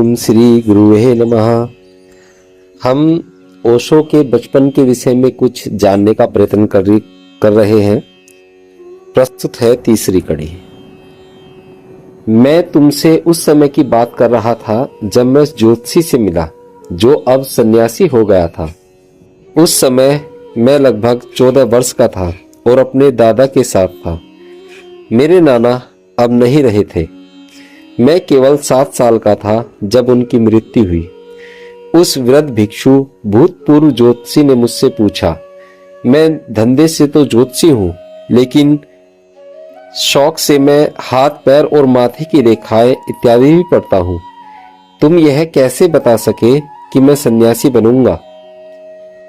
ओम श्री गुरुवे नमः। हम ओशो के बचपन के विषय में कुछ जानने का प्रयत्न कर रहे हैं। प्रस्तुत है तीसरी कड़ी। मैं तुमसे उस समय की बात कर रहा था जब मैं ज्योतिषी से मिला जो अब सन्यासी हो गया था। उस समय मैं लगभग 14 वर्ष का था और अपने दादा के साथ था। मेरे नाना अब नहीं रहे थे। मैं केवल 7 साल का था जब उनकी मृत्यु हुई। उस वृद्ध भिक्षु भूतपूर्व ज्योतिषी ने मुझसे पूछा, मैं धंधे से तो ज्योतिषी हूँ, लेकिन शौक से मैं हाथ पैर और माथे की रेखाएं इत्यादि भी पढ़ता हूँ। तुम यह कैसे बता सके कि मैं सन्यासी बनूंगा?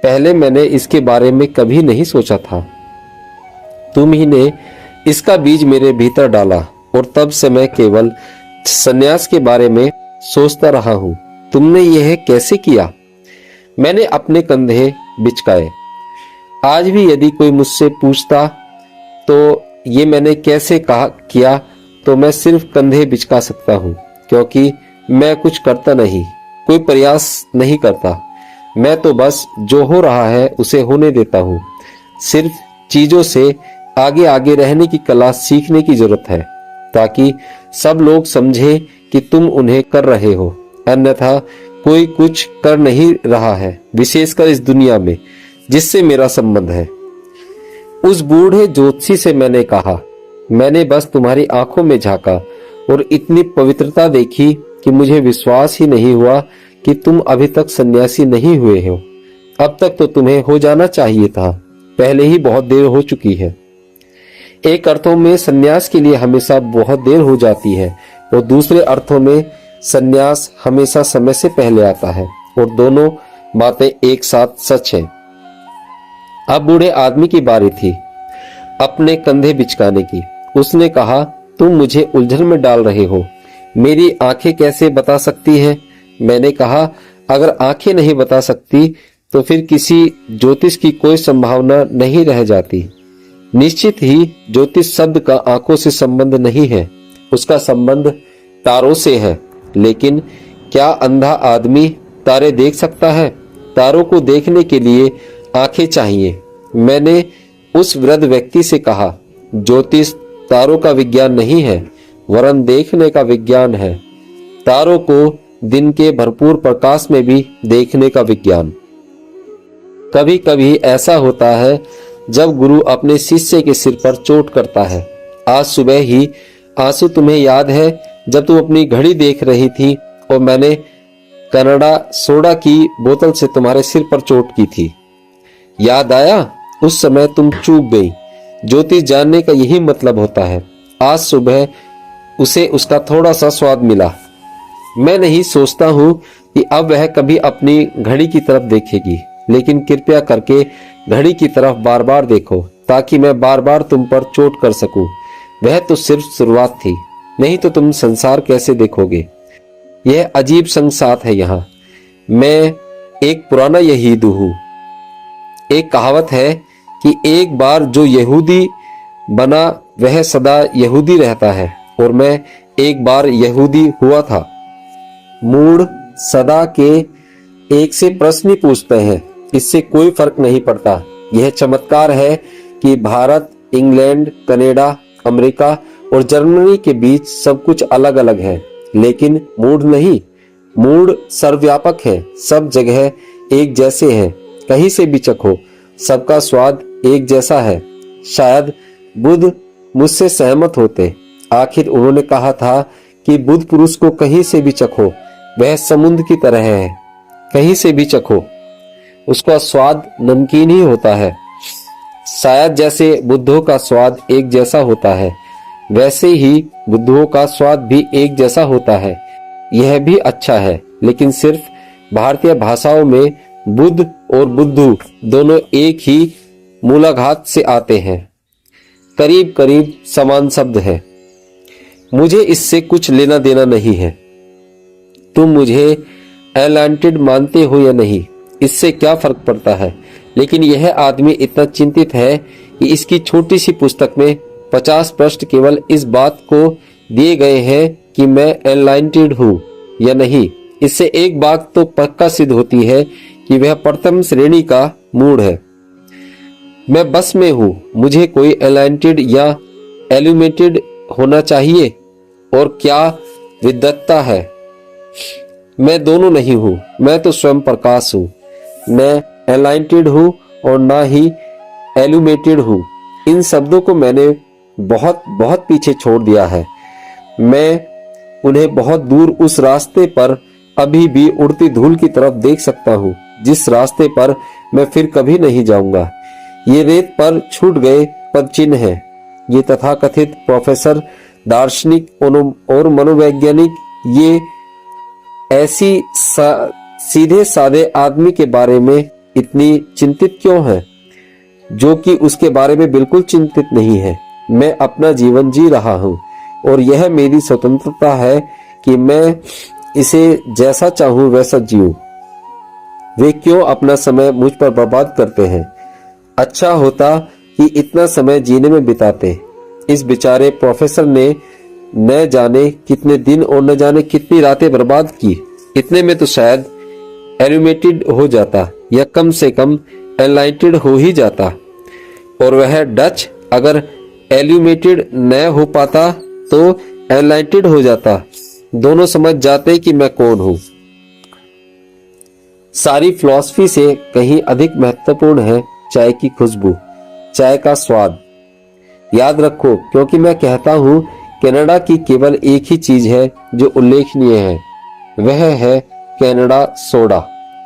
पहले मैंने इसके बारे में कभी नहीं सोचा था। तुम ही ने इसका बीज मेरे भीतर डाला और तब से मैं केवल सन्यास के बारे में सोचता रहा हूँ। तुमने यह कैसे किया? मैंने अपने कंधे बिचकाए। आज भी यदि कोई मुझसे पूछता तो ये मैंने कैसे किया तो मैं सिर्फ कंधे बिचका सकता हूँ, क्योंकि मैं कुछ करता नहीं, कोई प्रयास नहीं करता। मैं तो बस जो हो रहा है उसे होने देता हूँ। सिर्फ चीजों से आगे आगे रहने की कला सीखने की जरूरत है, ताकि सब लोग समझे कि तुम उन्हें कर रहे हो। अन्यथा कोई कुछ कर नहीं रहा है, विशेषकर इस दुनिया में जिससे मेरा संबंध है। उस बूढ़े ज्योतिषी से मैंने कहा, मैंने बस तुम्हारी आंखों में झांका और इतनी पवित्रता देखी कि मुझे विश्वास ही नहीं हुआ कि तुम अभी तक सन्यासी नहीं हुए हो। अब तक तो तुम्हें हो जाना चाहिए था, पहले ही बहुत देर हो चुकी है। एक अर्थों में सन्यास के लिए हमेशा बहुत देर हो जाती है और दूसरे अर्थों में सन्यास हमेशा समय से पहले आता है, और दोनों बातें एक साथ सच हैं। अब बूढ़े आदमी की बारी थी अपने कंधे बिचकाने की। उसने कहा, तुम मुझे उलझन में डाल रहे हो। मेरी आंखें कैसे बता सकती हैं? मैंने कहा, अगर आंखें नहीं बता सकती तो फिर किसी ज्योतिष की कोई संभावना नहीं रह जाती। निश्चित ही ज्योतिष शब्द का आंखों से संबंध नहीं है, उसका संबंध तारों से है। लेकिन क्या अंधा आदमी तारे देख सकता है? तारों को देखने के लिए आंखें चाहिए। मैंने उस वृद्ध व्यक्ति से कहा, ज्योतिष तारों का विज्ञान नहीं है, वरन देखने का विज्ञान है। तारों को दिन के भरपूर प्रकाश में भी देखने का विज्ञान। कभी कभी ऐसा होता है जब गुरु अपने शिष्य के सिर पर चोट करता है। आज सुबह ही आंसू तुम्हें याद है जब तुम अपनी घड़ी देख रही थी और मैंने कनाडा सोडा की बोतल से तुम्हारे सिर पर चोट की थी। याद आया? उस समय तुम चूक गई। ज्योतिष जानने का यही मतलब होता है। आज सुबह उसे उसका थोड़ा सा स्वाद मिला। मैं नहीं सोचता हूँ कि अब वह कभी अपनी घड़ी की तरफ देखेगी, लेकिन कृपया करके घड़ी की तरफ बार बार देखो, ताकि मैं बार बार तुम पर चोट कर सकूं। वह तो सिर्फ शुरुआत थी, नहीं तो तुम संसार कैसे देखोगे? यह अजीब संसार है। यहाँ मैं एक पुराना यहूदी हूँ। एक कहावत है कि एक बार जो यहूदी बना वह सदा यहूदी रहता है, और मैं एक बार यहूदी हुआ था। मूढ़ सदा के एक से प्रश्न ही पूछते हैं, इससे कोई फर्क नहीं पड़ता। यह चमत्कार है कि भारत, इंग्लैंड, कनाडा, अमेरिका और जर्मनी के बीच सब कुछ अलग अलग है, लेकिन मूढ़ नहीं। मूढ़ सर्वव्यापक है, सब जगह एक जैसे हैं। कहीं से भी चखो, सबका स्वाद एक जैसा है। शायद बुद्ध मुझसे सहमत होते। आखिर उन्होंने कहा था कि बुद्ध पुरुष को कहीं से भी चखो, वह समुद्र की तरह है। कहीं से भी चखो, उसका स्वाद नमकीन ही होता है। शायद जैसे बुद्धों का स्वाद एक जैसा होता है, वैसे ही बुद्धों का स्वाद भी एक जैसा होता है। यह भी अच्छा है, लेकिन सिर्फ भारतीय भाषाओं में बुद्ध और बुद्धू दोनों एक ही मूलाघात से आते हैं। करीब करीब समान शब्द है। मुझे इससे कुछ लेना देना नहीं है। तुम मुझे एनलाइटेंड मानते हो या नहीं, इससे क्या फर्क पड़ता है? लेकिन यह आदमी इतना चिंतित है कि इसकी छोटी सी पुस्तक में 50 पृष्ठ केवल इस बात को दिए गए हैं कि मैं एनलाइटेंड हूँ या नहीं। इससे एक बात तो पक्का सिद्ध होती है कि वह प्रथम श्रेणी का मूड है। मैं बस में हूं, मुझे कोई एलाइंटेड या एल्यूमेटेड होना चाहिए, और क्या विद्वत्ता है। मैं दोनों नहीं हूं, मैं तो स्वयं प्रकाश हूं। मैं एलाइंटेड हूं और ना ही एल्यूमेटेड हूं। इन शब्दों को मैंने बहुत बहुत पीछे छोड़ दिया है। मैं उन्हें बहुत दूर उस रास्ते पर अभी भी उड़ती धूल की तरफ देख सकता हूँ, जिस रास्ते पर मैं फिर कभी नहीं जाऊंगा। ये रेत पर छूट गए पद चिन्ह है। ये तथाकथित प्रोफेसर, दार्शनिक और मनोवैज्ञानिक ये ऐसी सीधे साधे आदमी के बारे में इतनी चिंतित क्यों है, जो कि उसके बारे में बिल्कुल चिंतित नहीं है। मैं अपना जीवन जी रहा हूँ और यह मेरी स्वतंत्रता है कि मैं इसे जैसा चाहूं वैसा जीऊं। वे क्यों अपना समय मुझ पर बर्बाद करते हैं। अच्छा होता कि इतना समय जीने में बिताते। इस बेचारे प्रोफेसर ने न जाने कितने दिन और न जाने कितनी रातें बर्बाद की। इतने में तो शायद एल्यूमेटेड हो जाता, या कम से कम एनलाइटेड हो ही जाता। और वह डच अगर एल्यूमेटेड न हो पाता तो एनलाइटेड हो जाता। दोनों समझ जाते कि मैं कौन हूं। सारी फिलॉसफी से कहीं अधिक महत्वपूर्ण है चाय की खुशबू, चाय का स्वाद। याद रखो, क्योंकि मैं कहता हूं कनाडा की केवल एक ही चीज है जो उल्लेखनीय है, वह है कनाडा सोडा।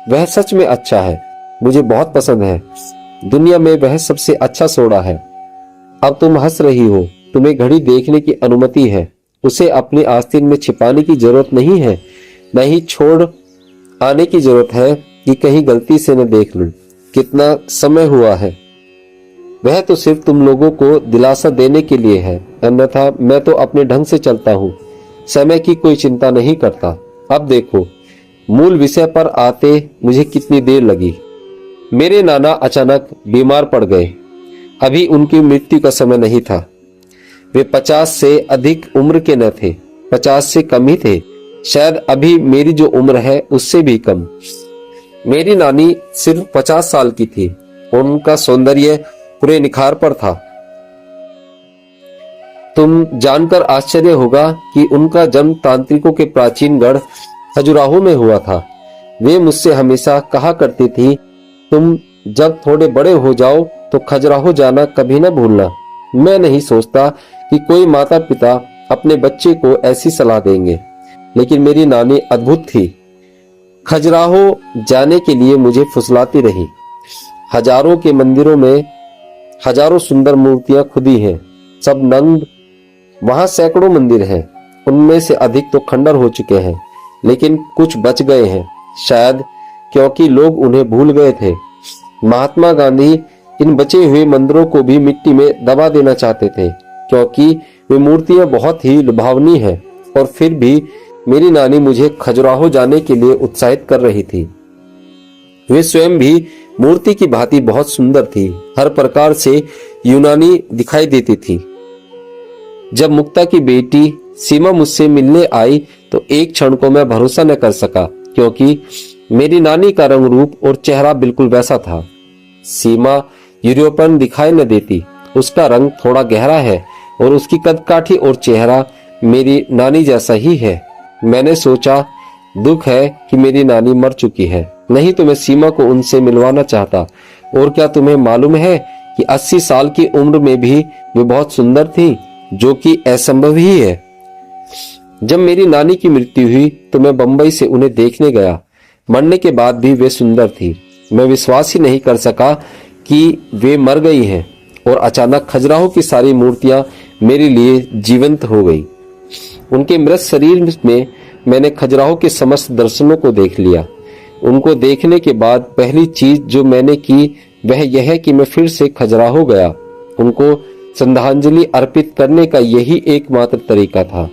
वह सच में अच्छा है, मुझे बहुत पसंद है। दुनिया में वह सबसे अच्छा सोडा है। अब तुम हंस रही हो, तुम्हें घड़ी देखने की अनुमति है। उसे अपने आस्तीन में छिपाने की जरूरत नहीं है, न ही छोड़ आने की जरूरत है कि कहीं गलती से न देख लूं कितना समय हुआ है। वह तो सिर्फ तुम लोगों को दिलासा देने के लिए है, अन्यथा मैं तो अपने ढंग से चलता हूँ, समय की कोई चिंता नहीं करता। अब देखो, मूल विषय पर आते मुझे कितनी देर लगी। मेरे नाना अचानक बीमार पड़ गए। अभी उनकी मृत्यु का समय नहीं था। वे 50 से अधिक उम्र के न थे, 50 से कम ही थे, शायद अभी मेरी जो उम्र है उससे भी कम। मेरी नानी सिर्फ 50 साल की थी और उनका सौंदर्य पूरे निखार पर था। तुम जानकर आश्चर्य होगा कि उनका जन्म तांत्रिकों के प्राचीन गढ़ खजुराहो में हुआ था। वे मुझसे हमेशा कहा करती थी, तुम जब थोड़े बड़े हो जाओ तो खजुराहो जाना कभी न भूलना। मैं नहीं सोचता कि कोई माता पिता अपने बच्चे को ऐसी सलाह देंगे, लेकिन मेरी नानी अद्भुत थी। खजुराहो जाने के लिए मुझे फुसलाती रही। हजारों के मंदिरों में हजारों सुंदर मूर्तियां खुदी हैं, सब नंग। वहां सैकड़ों मंदिर हैं, उनमें से अधिक तो खंडर हो चुके हैं, लेकिन कुछ बच गए हैं, शायद क्योंकि लोग उन्हें भूल गए थे। महात्मा गांधी इन बचे हुए मंदिरों को भी मिट्टी में दबा देना चाहते थे, क्योंकि वे मूर्तियां बहुत ही लुभावनी हैं। और फिर भी मेरी नानी मुझे खजुराहो जाने के लिए उत्साहित कर रही थी। वे स्वयं भी मूर्ति की भांति बहुत सुंदर थी, हर प्रकार से यूनानी दिखाई देती थी। जब मुक्ता की बेटी सीमा मुझसे मिलने आई तो एक क्षण को मैं भरोसा न कर सका, क्योंकि मेरी नानी का रंग रूप और चेहरा बिल्कुल वैसा था। सीमा यूरोपियन दिखाई न देती, उसका रंग थोड़ा गहरा है और उसकी कदकाठी और चेहरा मेरी नानी जैसा ही है। मैंने सोचा, दुख है कि मेरी नानी मर चुकी है, नहीं तो मैं सीमा को उनसे मिलवाना चाहता। और क्या तुम्हें मालूम है कि 80 साल की उम्र में भी वे बहुत सुंदर थी, जो कि असंभव ही है। जब मेरी नानी की मृत्यु हुई तो मैं बंबई से उन्हें देखने गया। मरने के बाद भी वे सुंदर थी। मैं विश्वास ही नहीं कर सका कि वे मर गई हैं, और अचानक खजुराहो की सारी मूर्तियां मेरे लिए जीवंत हो गई। उनके मृत शरीर में मैंने खजुराहो के समस्त दर्शनों को देख लिया। उनको देखने के बाद पहली चीज जो मैंने की वह यह है कि मैं फिर से खजुराहो गया। उनको श्रद्धांजलि अर्पित करने का यही एकमात्र तरीका था।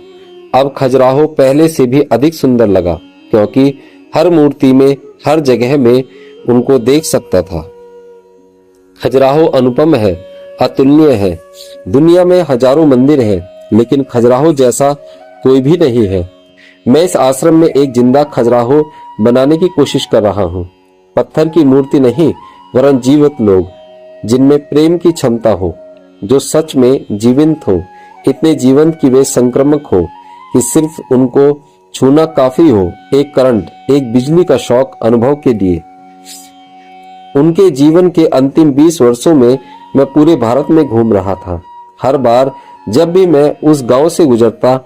अब खजुराहो पहले से भी अधिक सुंदर लगा, क्योंकि हर मूर्ति में, हर जगह में उनको देख सकता था। खजुराहो अनुपम है, अतुलनीय है। दुनिया में हजारों मंदिर हैं, लेकिन खजुराहो जैसा कोई भी नहीं है। मैं इस आश्रम में एक जिंदा खजुराहो बनाने की कोशिश कर रहा हूँ। पत्थर की मूर्ति नहीं, वरन जीवित लोग, जिनमें प्रेम की क्षमता हो, जो सच में जीवंत हो, इतने जीवंत कि वे संक्रामक हो कि सिर्फ उनको छूना काफी हो, एक करंट, एक बिजली का शॉक अनुभव के लिए। उनके जीवन के अंतिम 20 वर्षों में मैं पूरे भारत में घूम रहा था। हर बार जब भी मैं उस गांव से गुजरता,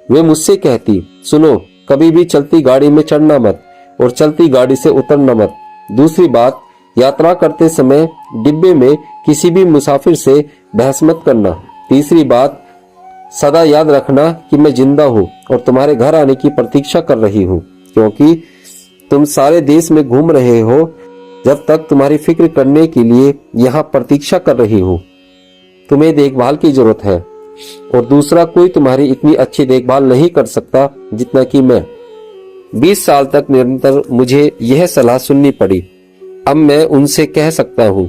वे मुझसे कहती, सुनो, कभी भी चलती गाड़ी में चढ़ना मत और चलती गाड़ी से उतरना मत। दूसरी बात, यात्रा करते समय डिब्बे में किसी भी मुसाफिर से बहस मत करना। तीसरी बात, सदा याद रखना कि मैं जिंदा हूँ और तुम्हारे घर आने की प्रतीक्षा कर रही हूँ, क्योंकि तुम सारे देश में घूम रहे हो जब तक तुम्हारी फिक्र करने के लिए यहाँ प्रतीक्षा कर रही हूँ। तुम्हें देखभाल की जरूरत है और दूसरा कोई तुम्हारी इतनी अच्छी देखभाल नहीं कर सकता जितना कि मैं। 20 साल तक निरंतर मुझे यह सलाह सुननी पड़ी। अब मैं उनसे कह सकता हूँ,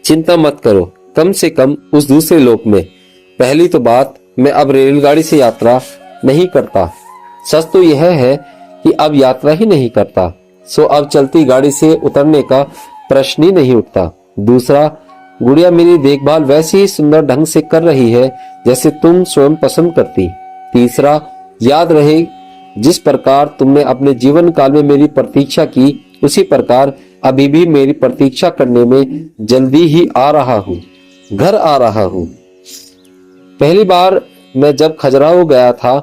चिंता मत करो, कम से कम उस दूसरे लोक में। पहली तो बात, मैं अब रेलगाड़ी से यात्रा नहीं करता। सच तो यह है कि अब यात्रा ही नहीं करता, सो अब चलती गाड़ी से उतरने का प्रश्न ही नहीं उठता। दूसरा, गुड़िया मेरी देखभाल वैसे ही सुंदर ढंग से कर रही है जैसे तुम स्वयं पसंद करती। तीसरा, याद रहे, जिस प्रकार तुमने अपने जीवन काल में मेरी प्रतीक्षा की, उसी प्रकार अभी भी मेरी प्रतीक्षा करने में जल्दी ही आ रहा हूँ, घर आ रहा हूँ। पहली बार मैं जब खजुराहो गया था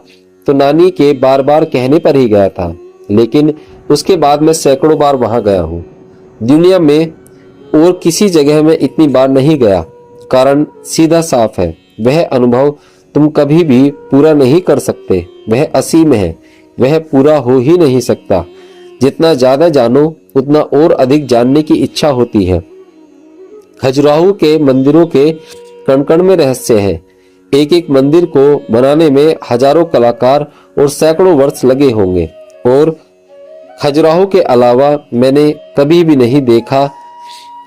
तो नानी के बार बार कहने पर ही गया था, लेकिन उसके बाद मैं सैकड़ों बार वहां गया हूँ। दुनिया में और किसी जगह में इतनी बार नहीं गया। कारण सीधा साफ है, वह अनुभव तुम कभी भी पूरा नहीं कर सकते। वह असीम है, वह पूरा हो ही नहीं सकता। जितना ज्यादा जानो उतना और अधिक जानने की इच्छा होती है। खजुराहो के मंदिरों के कण कण में रहस्य है। एक एक मंदिर को बनाने में हजारों कलाकार और सैकड़ों वर्ष लगे होंगे। और खजुराहो के अलावा मैंने कभी भी नहीं देखा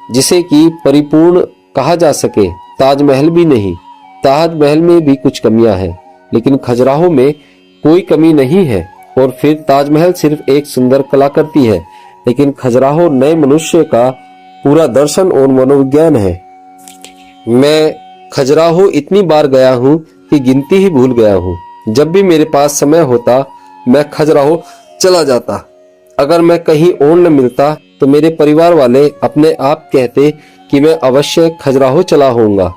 जिसे कि परिपूर्ण कहा जा सके। ताजमहल भी नहीं। ताजमहल में भी कुछ कमियां हैं, लेकिन खजुराहो में कोई कमी नहीं है। और फिर ताजमहल सिर्फ एक सुंदर कलाकृति है, लेकिन खजुराहो नए मनुष्य का पूरा दर्शन और मनोविज्ञान है। मैं खजुराहो इतनी बार गया हूँ कि गिनती ही भूल गया हूँ। जब भी मेरे पास समय होता मैं खजुराहो चला जाता। अगर मैं कहीं और न मिलता तो मेरे परिवार वाले अपने आप कहते कि मैं अवश्य खजुराहो चला होऊंगा,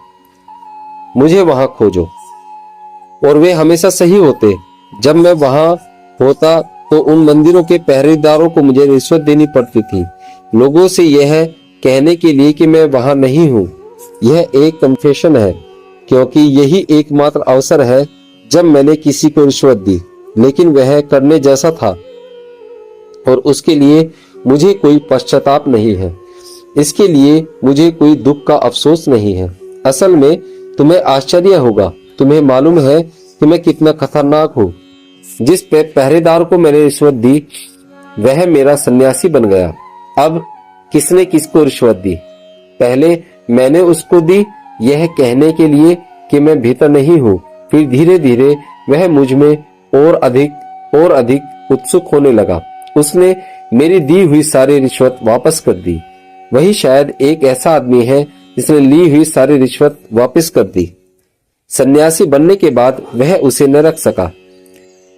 मुझे वहां खोजो। और वे हमेशा सही होते। जब मैं वहां होता तो उन मंदिरों के पहरेदारों को मुझे रिश्वत देनी पड़ती थी, लोगों से यह कहने के लिए कि मैं वहां नहीं हूँ। यह एक कन्फेशन है, क्योंकि यही एकमात्र अवसर है जब मैंने किसी को रिश्वत दी, लेकिन वह करने जैसा था और उसके लिए मुझे कोई पश्चाताप नहीं है। इसके लिए मुझे कोई दुख का अफसोस नहीं है। असल में तुम्हें आश्चर्य होगा, तुम्हें मालूम है कि मैं कितना खतरनाक हूँ। जिस पहरेदार को मैंने रिश्वत दी वह मेरा सन्यासी बन गया। अब किसने किसको रिश्वत दी? पहले मैंने उसको दी यह कहने के लिए कि मैं भीतर नहीं हूँ। फिर धीरे धीरे वह मुझ में और अधिक उत्सुक होने लगा। उसने मेरी दी हुई सारी रिश्वत वापस कर दी। वही शायद एक ऐसा आदमी है जिसने ली हुई सारी रिश्वत वापस कर दी। सन्यासी बनने के बाद वह उसे न रख सका।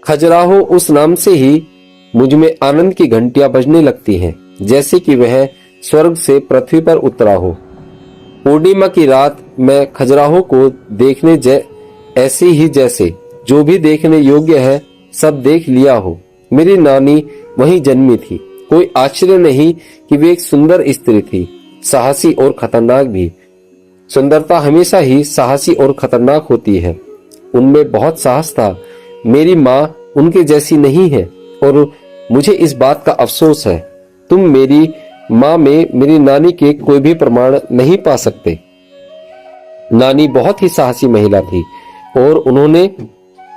खजुराहो उस नाम से ही मुझ में आनंद की घंटियां बजने लगती हैं, जैसे कि वह स्वर्ग से पृथ्वी पर उतरा हो। पूर्णिमा की रात मैं खजुराहो को देखने ऐसे ही जैसे जो भी देखने योग्य है सब देख लिया हो। मेरी नानी वहीं जन्मी थी। कोई आश्चर्य नहीं कि वे एक सुंदर स्त्री थी, साहसी और खतरनाक भी। सुंदरता हमेशा ही साहसी और खतरनाक होती है। उनमें बहुत साहस था। मेरी माँ उनके जैसी नहीं है और मुझे इस बात का अफसोस है। तुम मेरी माँ में मेरी नानी के कोई भी प्रमाण नहीं पा सकते। नानी बहुत ही साहसी महिला थी और उन्होंने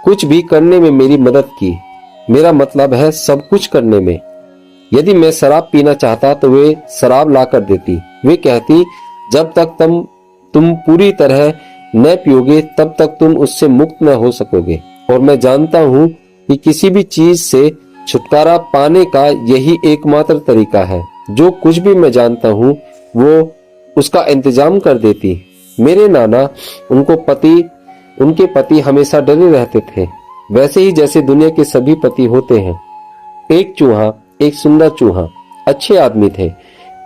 कुछ भी करने में मेरी मदद की। मेरा मतलब है सब कुछ करने में। यदि मैं शराब पीना चाहता तो वे शराब ला कर देती। वे कहती, जब तक तुम पूरी तरह न पियोगे तब तक तुम उससे मुक्त न हो सकोगे। और मैं जानता हूँ कि किसी भी चीज से छुटकारा पाने का यही एकमात्र तरीका है। जो कुछ भी मैं जानता हूँ वो उसका इंतजाम कर देती। मेरे नाना उनके पति हमेशा डरे रहते थे, वैसे ही जैसे दुनिया के सभी पति होते हैं। एक चूहा, एक सुंदर चूहा, अच्छे आदमी थे,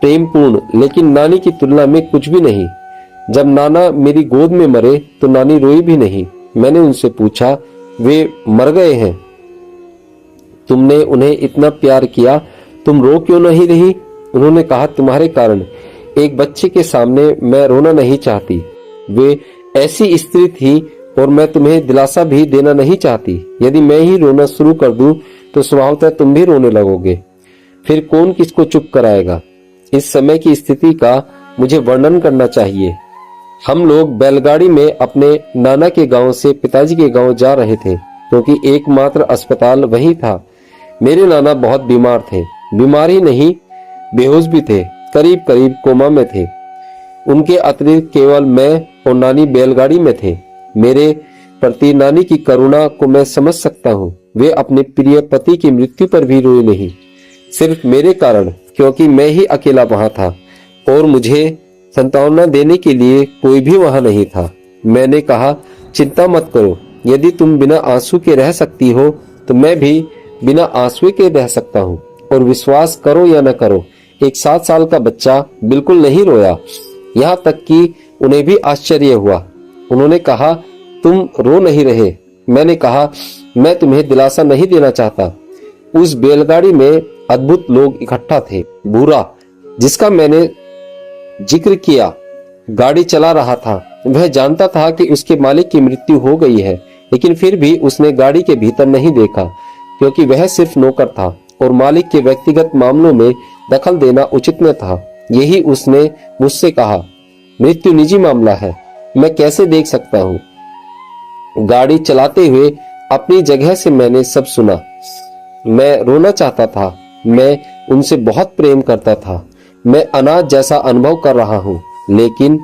प्रेमपूर्ण, लेकिन नानी की तुलना में कुछ भी नहीं। जब नाना मेरी गोद में मरे तो नानी रोई भी नहीं। मैंने उनसे पूछा, वे मर गए हैं, तुमने उन्हें इतना प्यार किया, तुम रो क्यों नहीं रही? उन्होंने कहा, तुम्हारे कारण। एक बच्चे के सामने मैं रोना नहीं चाहती। वे ऐसी स्त्री थी और मैं तुम्हें दिलासा भी देना नहीं चाहती। यदि मैं ही रोना शुरू कर दूं तो स्वभावतः तुम भी रोने लगोगे। फिर कौन किसको चुप कराएगा? इस समय की स्थिति का मुझे वर्णन करना चाहिए। हम लोग बैलगाड़ी में अपने नाना के गांव से पिताजी के गांव जा रहे थे, क्योंकि एकमात्र अस्पताल वही था। मेरे नाना बहुत बीमार थे, बीमार ही नहीं बेहोश भी थे, करीब करीब कोमा में थे। उनके अतिरिक्त केवल मैं और नानी बैलगाड़ी में थे। मेरे प्रति नानी की करुणा को मैं समझ सकता हूँ। वे अपने प्रिय पति की मृत्यु पर भी रोए नहीं, सिर्फ मेरे कारण, क्योंकि मैं ही अकेला वहां था और मुझे सांत्वना देने के लिए कोई भी वहां नहीं था। मैंने कहा, चिंता मत करो, यदि तुम बिना आंसू के रह सकती हो तो मैं भी बिना आंसू के रह सकता हूँ। और विश्वास करो या न करो, एक 7 साल का बच्चा बिल्कुल नहीं रोया, यहाँ तक कि उन्हें भी आश्चर्य हुआ। उन्होंने कहा, तुम रो नहीं रहे? मैंने कहा, मैं तुम्हें दिलासा नहीं देना चाहता। उस बैलगाड़ी में अद्भुत लोग इकट्ठा थे। भूरा, जिसका मैंने जिक्र किया, गाड़ी चला रहा था। वह जानता था कि उसके मालिक की मृत्यु हो गई है, लेकिन फिर भी उसने गाड़ी के भीतर नहीं देखा, क्योंकि वह सिर्फ नौकर था और मालिक के व्यक्तिगत मामलों में दखल देना उचित न था। यही उसने मुझसे कहा, मृत्यु निजी मामला है, मैं कैसे देख सकता हूँ? गाड़ी चलाते हुए अपनी जगह से मैंने सब सुना। मैं रोना चाहता था, मैं उनसे बहुत प्रेम करता था। मैं अनाथ जैसा अनुभव कर रहा हूँ, लेकिन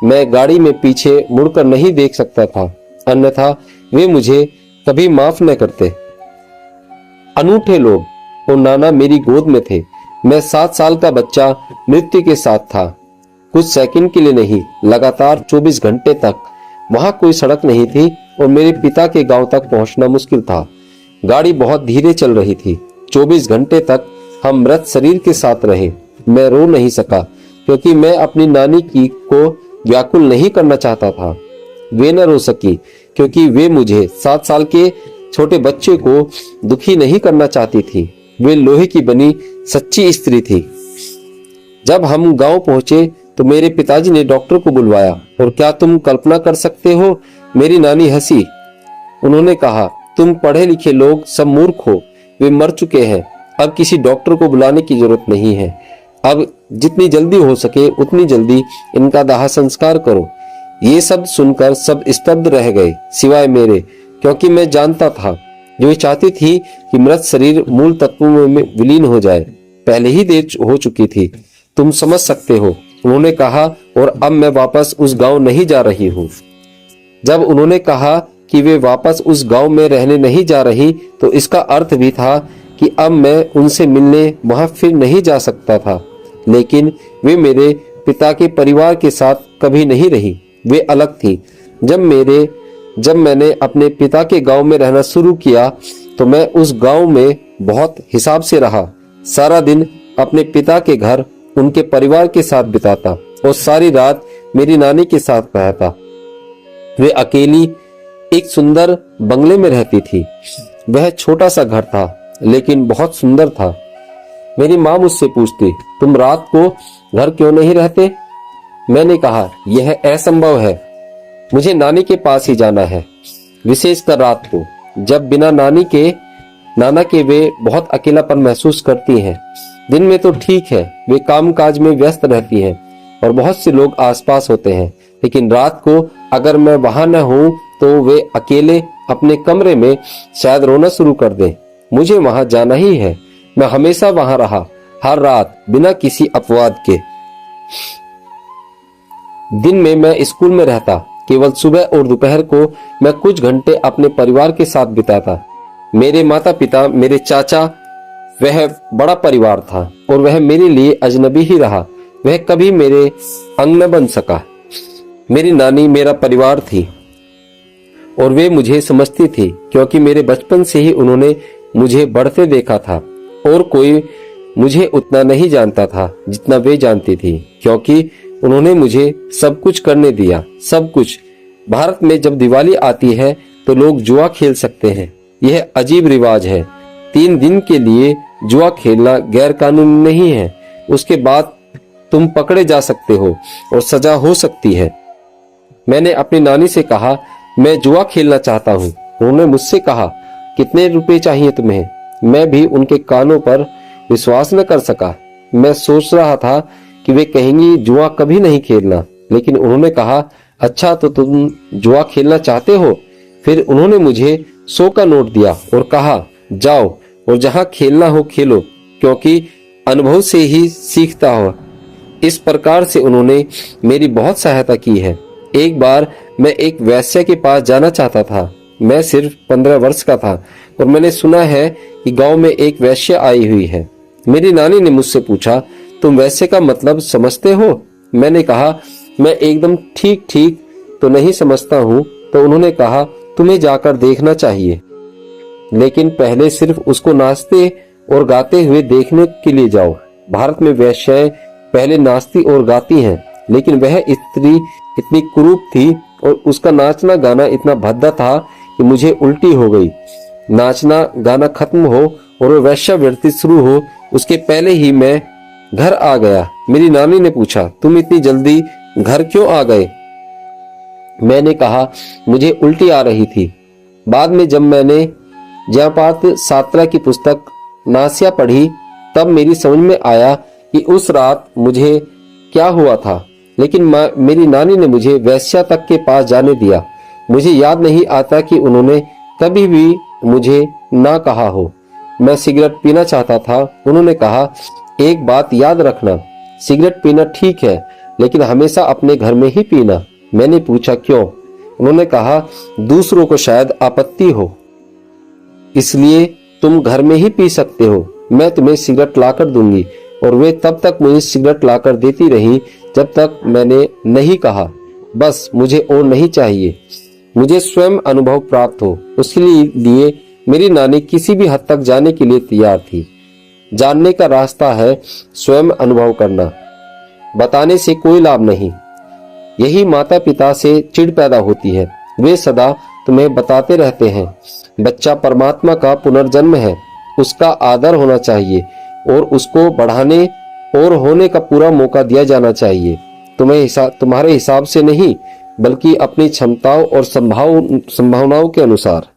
मैं गाड़ी में पीछे मुड़कर नहीं देख सकता था, अन्यथा वे मुझे कभी माफ न करते। अनूठे लोग और नाना मेरी गोद में थे। मैं 7 साल का बच्चा मृत्यु के साथ था। कुछ सेकंड के लिए नहीं, लगातार 24 घंटे तक। वहां कोई सड़क नहीं थी और मेरे पिता के गांव तक पहुंचना मुश्किल था। गाड़ी बहुत धीरे चल रही थी। 24 घंटे तक हम मृत शरीर के साथ रहे। मैं रो नहीं सका, क्योंकि मैं अपनी नानी की को व्याकुल नहीं करना चाहता था। वे न रो सकी, क्योंकि वे मुझे 7 साल के छोटे बच्चे को दुखी नहीं करना चाहती थी। वे लोहे की बनी सच्ची स्त्री थी। जब हम गांव पहुंचे तो मेरे पिताजी ने डॉक्टर को बुलवाया। और क्या तुम कल्पना कर सकते हो? मेरी नानी हंसी। उन्होंने कहा, तुम पढ़े लिखे लोग सब मूर्ख हो, वे मर चुके हैं, अब किसी डॉक्टर को बुलाने की जरूरत नहीं है। अब जितनी जल्दी हो सके उतनी जल्दी इनका दाह संस्कार करो। ये शब्द सुनकर सब स्तब्ध रह गए, सिवाय मेरे, क्योंकि मैं जानता था जो वे चाहती थी कि मृत शरीर मूल तत्वों में विलीन हो जाए, पहले ही देर हो चुकी थी। तुम समझ सकते हो, उन्होंने कहा, और अब मैं वापस उस गांव नहीं जा रही हूँ। जब उन्होंने कहा कि वे वापस उस गांव में रहने नहीं जा रही, तो इसका अर्थ भी था कि अब मैं उनसे मिलने वहां फिर नहीं जा सकता था। लेकिन वे मेरे पिता के परिवार के साथ कभी नहीं रही, वे अलग थी। जब मैंने अपने पिता के गांव में रहना शुरू किया तो मैं उस गांव में बहुत हिसाब से रहा। सारा दिन अपने पिता के घर उनके परिवार के साथ बिताता और सारी रात मेरी नानी के साथ रहता। वे अकेली एक सुंदर बंगले में रहती थी। वह छोटा सा घर था, लेकिन बहुत सुंदर था। मेरी माँ मुझसे पूछती, तुम रात को घर क्यों नहीं रहते? मैंने कहा, यह असंभव है, मुझे नानी के पास ही जाना है, विशेषकर रात को, जब बिना नाना के वे बहुत अकेलापन महसूस करती हैं। दिन में तो ठीक है, वे कामकाज में व्यस्त रहती हैं और बहुत से लोग आसपास होते हैं, लेकिन रात को अगर मैं वहां न हूं तो वे अकेले अपने कमरे में शायद रोना शुरू कर दें। मुझे वहां जाना ही है। मैं हमेशा वहां रहा, हर रात, बिना किसी अपवाद के। दिन में मैं स्कूल में रहता, केवल सुबह और दोपहर को मैं कुछ घंटे अपने परिवार के साथ बिताता। मेरे माता पिता, मेरे चाचा, वह बड़ा परिवार था और वह मेरे लिए अजनबी ही रहा। वह कभी मेरे अंग न बन सका। मेरी नानी मेरा परिवार थी और वे मुझे समझती थी, क्योंकि मेरे बचपन से ही उन्होंने मुझे बढ़ते देखा था और कोई मुझे उतना नहीं जानता था जितना वे जानती थी, क्योंकि उन्होंने मुझे सब कुछ करने दिया, सब कुछ। भारत में जब दिवाली आती है तो लोग जुआ खेल सकते हैं। यह अजीब रिवाज है। 3 दिन के लिए जुआ खेलना गैर कानूनी नहीं है। उसके बाद तुम पकड़े जा सकते हो और सजा हो सकती है। मैंने अपनी नानी से कहा, मैं जुआ खेलना चाहता हूँ। उन्होंने मुझसे कहा, कितने रुपए चाहिए तुम्हें? मैं भी उनके कानों पर विश्वास न कर सका। मैं सोच रहा था कि वे कहेंगी जुआ कभी नहीं खेलना, लेकिन उन्होंने कहा, अच्छा तो तुम जुआ खेलना चाहते हो? फिर उन्होंने मुझे 100 का नोट दिया और कहा, जाओ और जहां खेलना हो खेलो, क्योंकि अनुभव से ही सीखता हो। इस प्रकार से उन्होंने मेरी बहुत सहायता की है। एक बार मैं एक वेश्या के पास जाना चाहता था। मैं सिर्फ 15 वर्ष का था और मैंने सुना है कि गांव में एक वेश्या आई हुई है। मेरी नानी ने मुझसे पूछा, तुम वेश्या का मतलब समझते हो? मैंने कहा, मैं एकदम ठीक ठीक तो नहीं समझता हूँ। तो उन्होंने कहा, तुम्हें जाकर देखना चाहिए, लेकिन पहले सिर्फ उसको नाचते और गाते हुए देखने के लिए जाओ। भारत में वेश्याएं पहले नाचती और गाती हैं, लेकिन वह स्त्री इतनी कुरूप थी और उसका नाचना गाना इतना भद्दा था कि मुझे उल्टी हो गई। नाचना गाना खत्म हो और वह वेश्यावृत्ति शुरू हो, उसके पहले ही मैं घर आ गया। मेरी नानी ने पूछा, तुम इतनी जल्दी घर क्यों आ गए? मैंने कहा, मुझे उल्टी आ रही थी। बाद में जब मैंने जयपात सात्रा की पुस्तक नासिया पढ़ी, तब मेरी समझ में आया कि उस रात मुझे क्या हुआ था। लेकिन मेरी नानी ने मुझे वेश्या तक के पास जाने दिया। मुझे याद नहीं आता कि उन्होंने कभी भी मुझे ना कहा हो। मैं सिगरेट पीना चाहता था। उन्होंने कहा, एक बात याद रखना, सिगरेट पीना ठीक है, लेकिन हमेशा अपने घर में ही पीना। मैंने पूछा, क्यों? उन्होंने कहा, दूसरों को शायद आपत्ति हो, इसलिए तुम घर में ही पी सकते हो। मैं तुम्हें सिगरेट लाकर दूंगी। और वे तब तक मुझे सिगरेट लाकर देती रही जब तक मैंने नहीं कहा, बस मुझे और नहीं चाहिए। मुझे स्वयं अनुभव प्राप्त हो, उसके लिए मेरी नानी किसी भी हद तक जाने के लिए तैयार थी। जानने का रास्ता है स्वयं अनुभव करना, बताने से कोई लाभ नहीं। यही माता पिता से चिढ़ पैदा होती है। वे सदा तुम्हें बताते रहते हैं, बच्चा परमात्मा का पुनर्जन्म है, उसका आदर होना चाहिए और उसको बढ़ाने और होने का पूरा मौका दिया जाना चाहिए। तुम्हारे हिसाब से नहीं, बल्कि अपनी क्षमताओं और संभावनाओं के अनुसार।